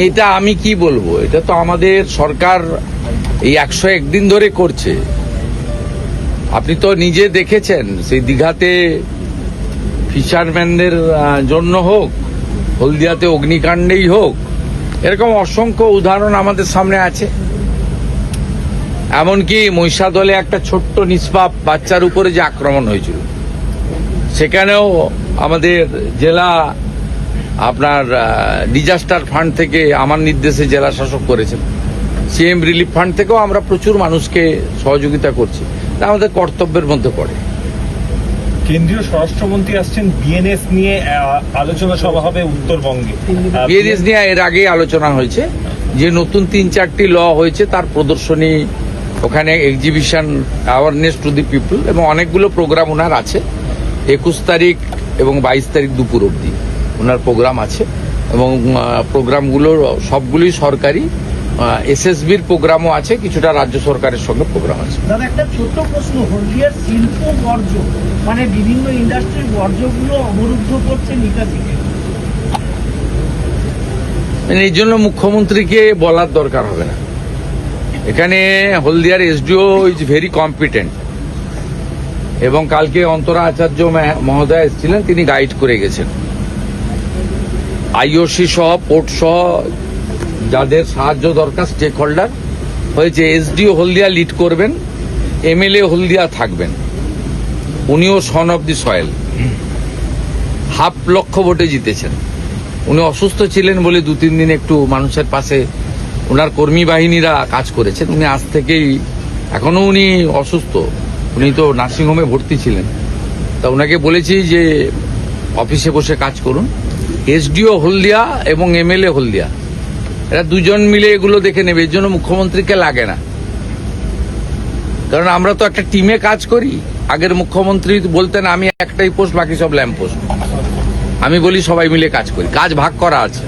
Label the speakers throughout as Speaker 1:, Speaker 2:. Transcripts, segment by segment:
Speaker 1: এটা আমি কি বলবো, এটা তো আমাদের সরকার এই 101 দিন ধরে করছে। আপনি তো নিজে দেখেছেন, সেই দীঘাতে ফিশারম্যানদের জন্য হোক, হলদিয়াতে অগ্নিকাণ্ডেই হোক, এরকম অসংখ্য উদাহরণ আমাদের সামনে আছে। এমনকি মহিষাদলে একটা ছোট্ট নিষ্পাপ বাচ্চার উপরে যে আক্রমণ হয়েছিল, সেখানেও আমাদের জেলা আপনার ডিজাস্টার ফান্ড থেকে আমার নির্দেশে জেলা শাসক করেছেন। সিএম রিলিফ ফান্ড থেকেও আমরা প্রচুর মানুষকে সহযোগিতা করছি। তা আমাদের কর্তব্যের মধ্যে পড়ে।
Speaker 2: কেন্দ্রীয় স্বরাষ্ট্রমন্ত্রী আসছেন, বিএনএস নিয়ে আলোচনা সভা হবে উত্তরবঙ্গে।
Speaker 1: বিএনএস নিয়ে এর আগেই আলোচনা হয়েছে, যে নতুন 3-4টি ল হয়েছে তার প্রদর্শনী, ওখানে exhibition, awareness to the people, এবং অনেকগুলো প্রোগ্রাম ওনার আছে। 21 তারিখ এবং 22 তারিখ দুপুর অবধি ওনার প্রোগ্রাম আছে, এবং প্রোগ্রামগুলো সবগুলোই সরকারি। এসএসবির প্রোগ্রামও আছে, কিছুটা রাজ্য সরকারের সঙ্গে প্রোগ্রাম আছে।
Speaker 3: দাদা, একটা ছোট্ট প্রশ্ন, হলদিয়ার শিল্প বর্জ্য মানে বিভিন্ন ইন্ডাস্ট্রির বর্জ্যগুলো অবরুদ্ধ করছে নিকাশিকে,
Speaker 1: এই জন্য মুখ্যমন্ত্রীকে বলার দরকার হবে না। এখানে হলদিয়ার এসডিও ইজ ভেরি কম্পিটেন্ট, এবং কালকে অন্তরা আচার্য মহোদয় এসেছিলেন, তিনি গাইড করে গেছেন। আইওসি সহ, পোর্ট সহ যাদের সাহায্য দরকার, স্টেক হোল্ডার হয়েছে। এসডিও হলদিয়া লিড করবেন, এমএলএ হলদিয়া থাকবেন, উনিও সন অফ দি সয়েল, 500,000 ভোটে জিতেছেন। উনি অসুস্থ ছিলেন বলে 2-3 দিন একটু মানুষের পাশে ওনার কর্মী বাহিনীরা কাজ করেছেন। উনি আজ থেকেই, এখনো উনি অসুস্থ, উনি তো নার্সিংহোমে ভর্তি ছিলেন, তা ওনাকে বলেছি যে অফিসে বসে কাজ করুন। এসডিও হলদিয়া এবং এমএলএ হলদিয়া, এরা দুজন মিলে এগুলো দেখে নেবে। এর জন্য মুখ্যমন্ত্রীকে লাগে না, কারণ আমরা তো একটা টিমে কাজ করি। আগের মুখ্যমন্ত্রী বলতেন আমি একটাই পোস্ট, বাকি সব ল্যাম্প পোস্ট। আমি বলি সবাই মিলে কাজ করি, কাজ ভাগ করা আছে।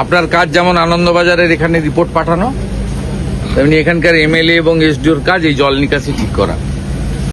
Speaker 1: আপনার কাজ যেমন আনন্দবাজারের এখানে রিপোর্ট পাঠানো, তেমনি এখানকার এমএলএ এবং এসডিওর কাজ এই জল নিকাশি ঠিক করা।